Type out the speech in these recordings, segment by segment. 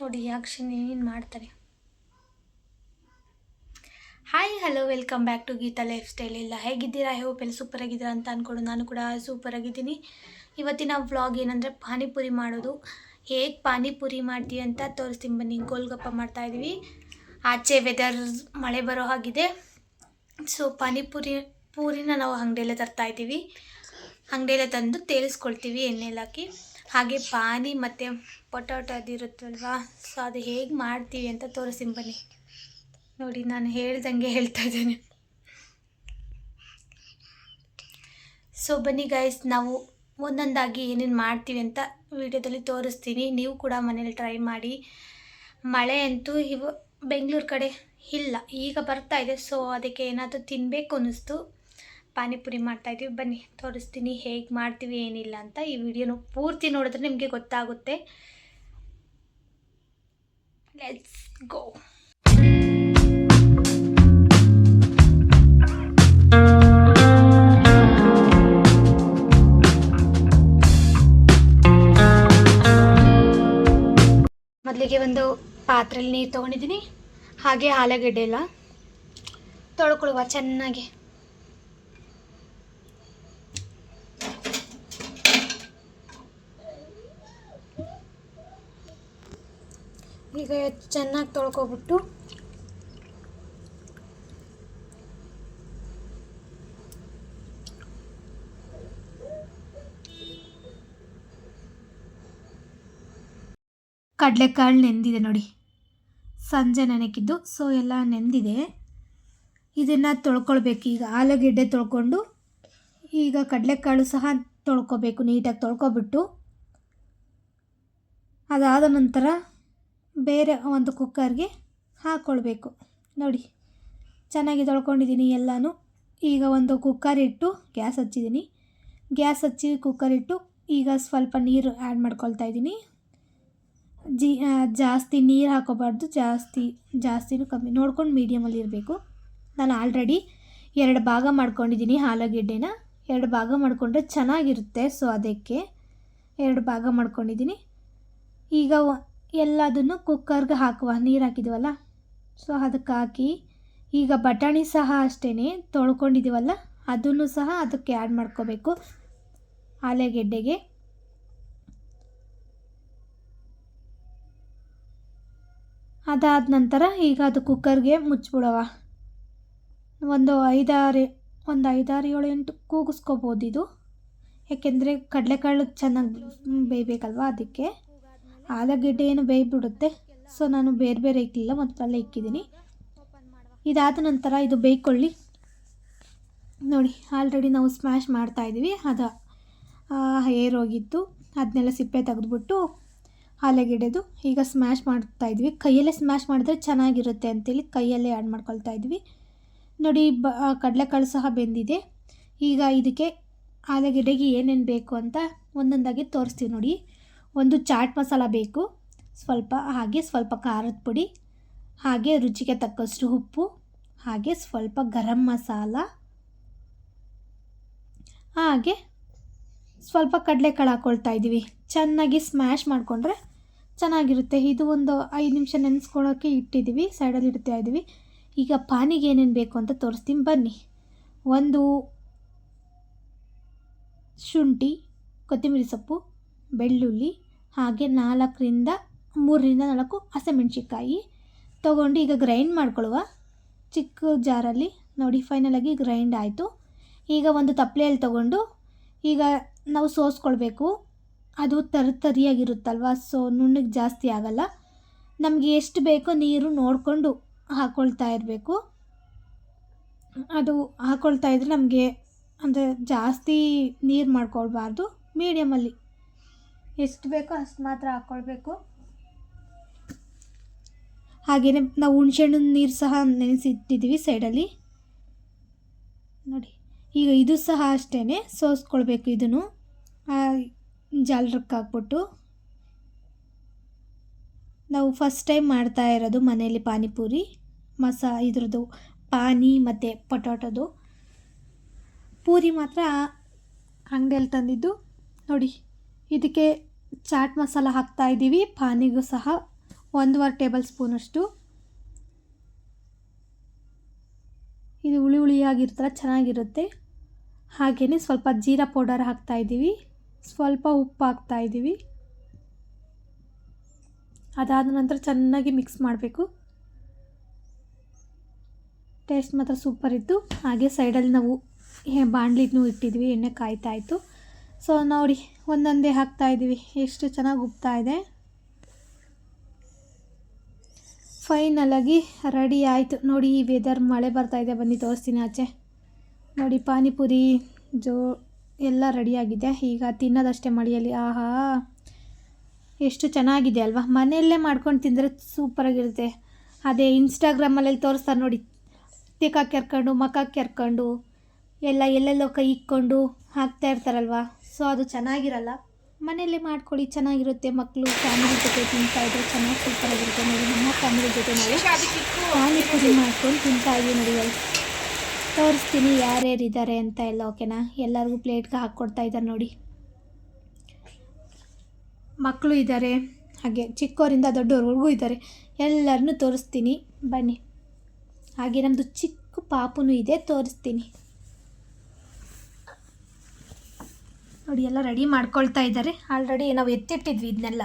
ನೋಡಿ ಆಕ್ಷನ್ ಏನೇನು ಮಾಡ್ತಾರೆ. Hi hello welcome back to Geetha lifestyle. ಎಲ್ಲ ಹೇಗಿದ್ದೀರಾ? ಹೋಪ್ ಎಲ್ಲ ಸೂಪರ್ ಆಗಿದ್ದೀರಾ ಅಂತ ಅಂದ್ಕೊಂಡು ನಾನು ಕೂಡ ಸೂಪರ್ ಆಗಿದ್ದೀನಿ. ಇವತ್ತಿನ ವ್ಲಾಗ್ ಏನಂದರೆ ಪಾನಿಪುರಿ ಮಾಡೋದು. ಹೇಗೆ ಪಾನಿಪುರಿ ಮಾಡ್ತೀವಿ ಅಂತ ತೋರಿಸ್ತೀನಿ ಬನ್ನಿ. ಗೋಲ್ಗಪ್ಪ ಮಾಡ್ತಾಯಿದ್ದೀವಿ. ಆಚೆ ವೆದರ್ ಮಳೆ ಬರೋ ಹಾಗಿದೆ. ಸೊ ಪೂರಿನ ನಾವು ಅಂಗಡಿಯಲ್ಲೇ ತರ್ತಾಯಿದ್ದೀವಿ. ಅಂಗಡಿಯಲ್ಲೇ ತಂದು ತೇಲಿಸ್ಕೊಳ್ತೀವಿ ಎಣ್ಣೆಲಿ ಹಾಕಿ. ಹಾಗೆ ಪಾನಿ ಮತ್ತು ಪೊಟ್ಯಾಟೊ ಅದಿರುತ್ತಲ್ವ, ಸೊ ಅದು ಹೇಗೆ ಮಾಡ್ತೀವಿ ಅಂತ ತೋರಿಸ್ತೀನಿ ಬನ್ನಿ. ನೋಡಿ, ನಾನು ಹೇಳ್ದಂಗೆ ಹೇಳ್ತಾ ಇದ್ದೇನೆ. ಸೊ ಬನ್ನಿ ಗೈಸ್, ನಾವು ಒಂದೊಂದಾಗಿ ಏನೇನು ಮಾಡ್ತೀವಿ ಅಂತ ವಿಡಿಯೋದಲ್ಲಿ ತೋರಿಸ್ತೀನಿ. ನೀವು ಕೂಡ ಮನೇಲಿ ಟ್ರೈ ಮಾಡಿ. ಮಳೆ ಅಂತೂ ಬೆಂಗಳೂರು ಕಡೆ ಇಲ್ಲ, ಈಗ ಬರ್ತಾ ಇದೆ. ಸೊ ಅದಕ್ಕೆ ಏನಾದರೂ ತಿನ್ನಬೇಕು ಅನ್ನಿಸ್ತು, ಪಾನಿಪುರಿ ಮಾಡ್ತಾಯಿದ್ದೀವಿ. ಬನ್ನಿ ತೋರಿಸ್ತೀನಿ ಹೇಗೆ ಮಾಡ್ತೀವಿ ಏನಿಲ್ಲ ಅಂತ. ಈ ವಿಡಿಯೋನ ಪೂರ್ತಿ ನೋಡಿದ್ರೆ ನಿಮಗೆ ಗೊತ್ತಾಗುತ್ತೆ. Let's go. ಮೊದಲಿಗೆ ಒಂದು ಪಾತ್ರೆಯಲ್ಲಿ ನೀರು ತೊಗೊಂಡಿದ್ದೀನಿ. ಹಾಗೆ ಆಲೂಗಡ್ಡೆ ಎಲ್ಲ ತೊಳ್ಕೊಳ್ಳುವ ಚೆನ್ನಾಗಿ. ಈಗ ಚೆನ್ನಾಗಿ ತೊಳ್ಕೊಬಿಟ್ಟು ಕಡಲೆಕಾಳು ನೆಂದಿದೆ ನೋಡಿ, ಸಂಜೆ ನೆನಕಿದ್ದು. ಸೊ ಎಲ್ಲ ನೆಂದಿದೆ. ಇದನ್ನು ತೊಳ್ಕೊಳ್ಬೇಕು. ಈಗ ಆಲೂಗೆಡ್ಡೆ ತೊಳ್ಕೊಂಡು ಈಗ ಕಡಲೆಕಾಳು ಸಹ ತೊಳ್ಕೊಬೇಕು. ನೀಟಾಗಿ ತೊಳ್ಕೊಬಿಟ್ಟು ಅದಾದ ನಂತರ ಬೇರೆ ಒಂದು ಕುಕ್ಕರ್ಗೆ ಹಾಕ್ಕೊಳ್ಬೇಕು. ನೋಡಿ, ಚೆನ್ನಾಗಿ ತೊಳ್ಕೊಂಡಿದ್ದೀನಿ ಎಲ್ಲನೂ. ಈಗ ಒಂದು ಕುಕ್ಕರ್ ಇಟ್ಟು ಗ್ಯಾಸ್ ಹಚ್ಚಿದ್ದೀನಿ. ಗ್ಯಾಸ್ ಹಚ್ಚಿ ಕುಕ್ಕರ್ ಇಟ್ಟು ಈಗ ಸ್ವಲ್ಪ ನೀರು ಆ್ಯಡ್ ಮಾಡ್ಕೊಳ್ತಾ ಇದ್ದೀನಿ. ಜಾಸ್ತಿ ನೀರು ಹಾಕೋಬಾರ್ದು, ಜಾಸ್ತಿನೂ ಕಮ್ಮಿ ನೋಡ್ಕೊಂಡು ಮೀಡಿಯಮಲ್ಲಿ ಇರಬೇಕು. ನಾನು ಆಲ್ರೆಡಿ 2 ಭಾಗ ಮಾಡ್ಕೊಂಡಿದ್ದೀನಿ. ಆಲೂಗೆಡ್ಡೆನ 2 ಭಾಗ ಮಾಡಿಕೊಂಡ್ರೆ ಚೆನ್ನಾಗಿರುತ್ತೆ. ಸೊ ಅದಕ್ಕೆ 2 ಭಾಗ ಮಾಡ್ಕೊಂಡಿದ್ದೀನಿ. ಈಗ ಎಲ್ಲದನ್ನು ಕುಕ್ಕರ್ಗೆ ಹಾಕುವ. ನೀರು ಹಾಕಿದ್ದೀವಲ್ಲ, ಸೊ ಅದಕ್ಕೆ ಹಾಕಿ ಈಗ ಬಟಾಣಿ ಸಹ ಅಷ್ಟೇ ತೊಳ್ಕೊಂಡಿದ್ದೀವಲ್ಲ, ಅದನ್ನು ಸಹ ಅದಕ್ಕೆ ಆ್ಯಡ್ ಮಾಡ್ಕೋಬೇಕು ಆಲೂಗೆಡ್ಡೆಗೆ. ಅದಾದ ನಂತರ ಈಗ ಅದು ಕುಕ್ಕರ್ಗೆ ಮುಚ್ಚಿಬಿಡವ. ಒಂದು 5-6 7 ಕೂಗಿಸ್ಕೋಬೋದು ಇದು. ಯಾಕೆಂದರೆ ಕಡಲೆಕಾಳು ಚೆನ್ನಾಗಿ ಬೇಯಬೇಕಲ್ವ, ಅದಕ್ಕೆ. ಆಲೂಗೆಡ್ಡೆ ಏನು ಬೇಯ್ಬಿಡುತ್ತೆ. ಸೊ ನಾನು ಬೇರೆ ಬೇರೆ ಇಕ್ಕಿಲ್ಲ, ಮೊದಲಲ್ಲೇ ಇಕ್ಕಿದ್ದೀನಿ. ಇದಾದ ನಂತರ ಇದು ಬೇಯ್ಕೊಳ್ಳಿ. ನೋಡಿ, ಆಲ್ರೆಡಿ ನಾವು ಸ್ಮ್ಯಾಶ್ ಮಾಡ್ತಾಯಿದ್ದೀವಿ. ಅದು ಏರೋಗಿತ್ತು, ಅದನ್ನೆಲ್ಲ ಸಿಪ್ಪೆ ತೆಗೆದುಬಿಟ್ಟು ಆಲೂಗೆಡ್ಡೆದು ಈಗ ಸ್ಮ್ಯಾಶ್ ಮಾಡ್ತಾಯಿದ್ವಿ. ಕೈಯಲ್ಲೇ ಸ್ಮ್ಯಾಶ್ ಮಾಡಿದ್ರೆ ಚೆನ್ನಾಗಿರುತ್ತೆ ಅಂತೇಳಿ ಕೈಯಲ್ಲೇ ಆ್ಯಡ್ ಮಾಡ್ಕೊಳ್ತಾ ಇದ್ವಿ. ನೋಡಿ, ಕಡಲೆಕಾಳು ಸಹ ಬೆಂದಿದೆ. ಈಗ ಇದಕ್ಕೆ ಆಲೂಗೆಡ್ಡೆಗೆ ಏನೇನು ಬೇಕು ಅಂತ ಒಂದೊಂದಾಗಿ ತೋರಿಸ್ತೀವಿ ನೋಡಿ. ಒಂದು ಚಾಟ್ ಮಸಾಲ ಬೇಕು ಸ್ವಲ್ಪ, ಹಾಗೆ ಸ್ವಲ್ಪ ಖಾರದ ಪುಡಿ, ಹಾಗೆ ರುಚಿಗೆ ತಕ್ಕಷ್ಟು ಉಪ್ಪು, ಹಾಗೆ ಸ್ವಲ್ಪ ಗರಂ ಮಸಾಲ, ಹಾಗೆ ಸ್ವಲ್ಪ ಕಡಲೆಕಾಳು ಹಾಕ್ಕೊಳ್ತಾ ಇದ್ದೀವಿ. ಚೆನ್ನಾಗಿ ಸ್ಮ್ಯಾಶ್ ಮಾಡಿಕೊಂಡ್ರೆ ಚೆನ್ನಾಗಿರುತ್ತೆ. ಇದು ಒಂದು 5 ನಿಮಿಷ ನೆನೆಸ್ಕೊಳ್ಳೋಕ್ಕೆ ಇಟ್ಟಿದ್ದೀವಿ, ಸೈಡಲ್ಲಿ ಇಡ್ತಾ ಇದ್ದೀವಿ. ಈಗ ಪಾನಿಗೆ ಏನೇನು ಬೇಕು ಅಂತ ತೋರಿಸ್ತೀನಿ ಬನ್ನಿ. ಒಂದು ಶುಂಠಿ, ಕೊತ್ತಂಬರಿ ಸೊಪ್ಪು, ಬೆಳ್ಳುಳ್ಳಿ, ಹಾಗೆ 3-4 ಹಸಿಮೆಣ್ಸಿಕಾಯಿ ತೊಗೊಂಡು ಈಗ ಗ್ರೈಂಡ್ ಮಾಡ್ಕೊಳ್ಳುವ ಚಿಕ್ಕ ಜಾರಲ್ಲಿ. ನೋಡಿ, ಫೈನಲಾಗಿ ಗ್ರೈಂಡ್ ಆಯಿತು. ಈಗ ಒಂದು ತಪ್ಪಲೆಯಲ್ಲಿ ತೊಗೊಂಡು ಈಗ ನಾವು ಸೋಸ್ಕೊಳ್ಬೇಕು. ಅದು ತರಿಯಾಗಿರುತ್ತಲ್ವ, ಸೊ ನುಣ್ಣಗೆ ಜಾಸ್ತಿ ಆಗಲ್ಲ. ನಮಗೆ ಎಷ್ಟು ಬೇಕೋ ನೀರು ನೋಡಿಕೊಂಡು ಹಾಕ್ಕೊಳ್ತಾ ಇರಬೇಕು. ಅದು ಹಾಕ್ಕೊಳ್ತಾ ಇದ್ದರೆ ನಮಗೆ ಅಂದರೆ ಜಾಸ್ತಿ ನೀರು ಮಾಡ್ಕೊಳ್ಬಾರ್ದು, ಮೀಡಿಯಮಲ್ಲಿ ಎಷ್ಟು ಬೇಕೋ ಅಷ್ಟು ಮಾತ್ರ ಹಾಕ್ಕೊಳ್ಬೇಕು. ಹಾಗೆಯೇ ನಾವು ಹುಣಸೆಹಣ್ಣಿನ ನೀರು ಸಹ ನೆನೆಸಿಟ್ಟಿದ್ದೀವಿ ಸೈಡಲ್ಲಿ. ನೋಡಿ, ಈಗ ಇದು ಸಹ ಅಷ್ಟೇ ಸೋಸ್ಕೊಳ್ಬೇಕು. ಇದನ್ನು ಜಾಲರಕ್ಕೆ ಹಾಕ್ಬಿಟ್ಟು. ನಾವು ಫಸ್ಟ್ ಟೈಮ್ ಮಾಡ್ತಾ ಇರೋದು ಮನೆಯಲ್ಲಿ ಪಾನಿಪುರಿ ಇದ್ರದ್ದು ಪಾನಿ ಮತ್ತು ಪೊಟ್ಯಾಟೊದು. ಪೂರಿ ಮಾತ್ರ ಅಂಗಡಿಯಲ್ಲಿ ತಂದಿದ್ದು. ನೋಡಿ, ಇದಕ್ಕೆ ಚಾಟ್ ಮಸಾಲ ಹಾಕ್ತಾಯಿದ್ದೀವಿ. ಪಾನಿಗೂ ಸಹ 1 ಟೇಬಲ್ ಸ್ಪೂನಷ್ಟು. ಇದು ಹುಳಿ ಹುಳಿಯಾಗಿರ್ತಾರೆ, ಚೆನ್ನಾಗಿರುತ್ತೆ. ಹಾಗೆಯೇ ಸ್ವಲ್ಪ ಜೀರಾ ಪೌಡರ್ ಹಾಕ್ತಾಯಿದ್ದೀವಿ, ಸ್ವಲ್ಪ ಉಪ್ಪು ಹಾಕ್ತಾಯಿದ್ದೀವಿ. ಅದಾದ ನಂತರ ಚೆನ್ನಾಗಿ ಮಿಕ್ಸ್ ಮಾಡಬೇಕು. ಟೇಸ್ಟ್ ಮಾತ್ರ ಸೂಪರ್ ಇತ್ತು. ಹಾಗೆ ಸೈಡಲ್ಲಿ ನಾವು ಬಾಣಲಿನೂ ಇಟ್ಟಿದ್ವಿ, ಎಣ್ಣೆ ಕಾಯ್ತಾಯಿತ್ತು. ಸೊ ನೋಡಿ, ಒಂದೊಂದೇ ಹಾಕ್ತಾಯಿದ್ದೀವಿ, ಎಷ್ಟು ಚೆನ್ನಾಗಿ ಉಬ್ತಾ ಇದೆ. ಫೈನಲಾಗಿ ರೆಡಿ ಆಯಿತು ನೋಡಿ. ಈ ವೆದರ್ ಮಳೆ ಬರ್ತಾಯಿದೆ, ಬನ್ನಿ ತೋರಿಸ್ತೀನಿ ಆಚೆ. ನೋಡಿ ಪಾನಿಪುರಿ ಎಲ್ಲ ರೆಡಿಯಾಗಿದೆ. ಈಗ ತಿನ್ನೋದಷ್ಟೇ ಮಳೆಯಲ್ಲಿ. ಆಹಾ, ಎಷ್ಟು ಚೆನ್ನಾಗಿದೆ ಅಲ್ವಾ. ಮನೆಯಲ್ಲೇ ಮಾಡ್ಕೊಂಡು ತಿಂದರೆ ಸೂಪರಾಗಿರುತ್ತೆ. ಅದೇ ಇನ್ಸ್ಟಾಗ್ರಾಮಲ್ಲಿ ತೋರಿಸ್ತಾರೆ ನೋಡಿ, ತಿಕ್ಕ ಕೆರ್ಕೊಂಡು ಮಕ್ಕ ಕೆರ್ಕೊಂಡು ಎಲ್ಲೆಲ್ಲೋ ಕೈ ಇಕ್ಕೊಂಡು ಹಾಕ್ತಾ ಇರ್ತಾರಲ್ವ. ಸೊ ಅದು ಚೆನ್ನಾಗಿರಲ್ಲ. ಮನೆಯಲ್ಲೇ ಮಾಡ್ಕೊಳ್ಳಿ, ಚೆನ್ನಾಗಿರುತ್ತೆ. ಮಕ್ಕಳು ಫ್ಯಾಮಿಲಿ ಜೊತೆ ತಿಂತಾಯಿದ್ರೆ ಚೆನ್ನಾಗಿ ಸೂಪರಾಗಿರುತ್ತೆ. ನೋಡಿ, ನಮ್ಮ ಫ್ಯಾಮಿಲಿ ಜೊತೆ ನಾವು ಪಾನಿಪುರಿ ಮಾಡ್ಕೊಂಡು ತಿಂತಾಯಿದ್ದೀವಿ ನೋಡಿ. ತೋರಿಸ್ತೀನಿ ಯಾರ್ಯಾರಿದ್ದಾರೆ ಅಂತ ಎಲ್ಲ, ಓಕೆನಾ. ಎಲ್ಲರಿಗೂ ಪ್ಲೇಟ್ಗೆ ಹಾಕ್ಕೊಡ್ತಾ ಇದ್ದಾರೆ ನೋಡಿ. ಮಕ್ಕಳು ಇದ್ದಾರೆ, ಹಾಗೆ ಚಿಕ್ಕವರಿಂದ ದೊಡ್ಡವ್ರಿಗೂ ಇದ್ದಾರೆ. ಎಲ್ಲರನ್ನೂ ತೋರಿಸ್ತೀನಿ ಬನ್ನಿ. ಹಾಗೆ ನಮ್ಮದು ಚಿಕ್ಕ ಪಾಪುನೂ ಇದೆ, ತೋರಿಸ್ತೀನಿ ನೋಡಿ. ಎಲ್ಲ ರೆಡಿ ಮಾಡ್ಕೊಳ್ತಾ ಇದ್ದಾರೆ. ಆಲ್ರೆಡಿ ನಾವು ಎತ್ತಿಟ್ಟಿದ್ವಿ ಇದನ್ನೆಲ್ಲ,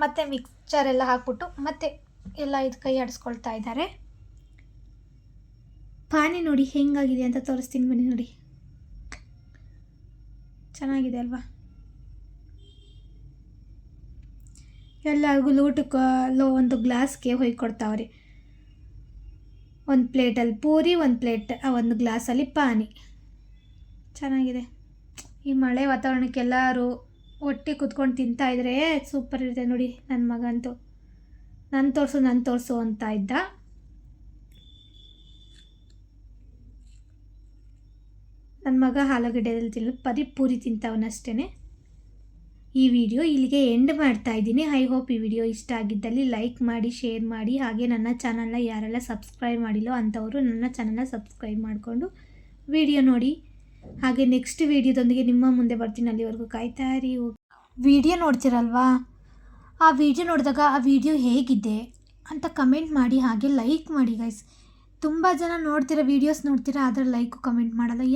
ಮತ್ತು ಮಿಕ್ಸ್ಚರೆಲ್ಲ ಹಾಕ್ಬಿಟ್ಟು ಮತ್ತೆ ಎಲ್ಲ ಇದು ಕೈ ಆಡಿಸ್ಕೊಳ್ತಾ ಇದ್ದಾರೆ. ಪಾನಿ ನೋಡಿ ಹೆಂಗಾಗಿದೆ ಅಂತ ತೋರಿಸ್ತೀನಿ ಬನ್ನಿ. ನೋಡಿ, ಚೆನ್ನಾಗಿದೆ ಅಲ್ವಾ. ಎಲ್ಲರಿಗೂ ಲೋಟಕ್ಕೆ ಒಂದು ಗ್ಲಾಸ್ಗೆ ಹೊಯ್ಕೊಡ್ತಾವ್ರಿ. ಒಂದು ಪ್ಲೇಟಲ್ಲಿ ಪೂರಿ, ಒಂದು ಗ್ಲಾಸಲ್ಲಿ ಪಾನಿ. ಚೆನ್ನಾಗಿದೆ. ಈ ಮಳೆ ವಾತಾವರಣಕ್ಕೆ ಎಲ್ಲರೂ ಒಟ್ಟಿಗೆ ಕುತ್ಕೊಂಡು ತಿಂತಾಯಿದ್ರೆ ಸೂಪರ್ ಇರುತ್ತೆ ನೋಡಿ. ನನ್ನ ಮಗಂತೂ ನಾನು ತೋರಿಸು ಅಂತ ಇದ್ದ. ನನ್ನ ಮಗ ಆಲೂಗಡ್ಡೆದಲ್ಲಿ ತಿನ್ನಲು ಪೂರಿ ತಿಂತವನಷ್ಟೇ. ಈ ವಿಡಿಯೋ ಇಲ್ಲಿಗೆ ಎಂಡ್ ಮಾಡ್ತಾ ಇದ್ದೀನಿ. ಐ ಹೋಪ್ ಈ ವಿಡಿಯೋ ಇಷ್ಟ ಆಗಿದ್ದಲ್ಲಿ ಲೈಕ್ ಮಾಡಿ, ಶೇರ್ ಮಾಡಿ. ಹಾಗೆ ನನ್ನ ಚಾನಲ್ನ ಯಾರೆಲ್ಲ ಸಬ್ಸ್ಕ್ರೈಬ್ ಮಾಡಿಲ್ಲೋ ಅಂಥವರು ನನ್ನ ಚಾನಲ್ನ ಸಬ್ಸ್ಕ್ರೈಬ್ ಮಾಡಿಕೊಂಡು ವಿಡಿಯೋ ನೋಡಿ. ಹಾಗೆ ನೆಕ್ಸ್ಟ್ ವಿಡಿಯೋದೊಂದಿಗೆ ನಿಮ್ಮ ಮುಂದೆ ಬರ್ತೀನಿ. ಅಲ್ಲಿವರೆಗೂ ಕಾಯ್ತಾ ಇರಿ. ವಿಡಿಯೋ ನೋಡ್ತಿರಲ್ವಾ, ಆ ವಿಡಿಯೋ ನೋಡಿದಾಗ ಆ ವಿಡಿಯೋ ಹೇಗಿದೆ ಅಂತ ಕಮೆಂಟ್ ಮಾಡಿ, ಹಾಗೆ ಲೈಕ್ ಮಾಡಿ ಗೈಸ್. ತುಂಬ ಜನ ವೀಡಿಯೋಸ್ ನೋಡ್ತೀರಾ, ಆದರೆ ಲೈಕು ಕಮೆಂಟ್ ಮಾಡಲ್ಲ.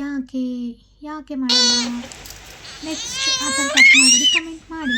ಯಾಕೆ ಮಾಡಲ್ಲ? ನೆಕ್ಸ್ಟ್ ಆ ಥರ ಕಟ್ ಮಾಡಿ ಕಮೆಂಟ್ ಮಾಡಿ.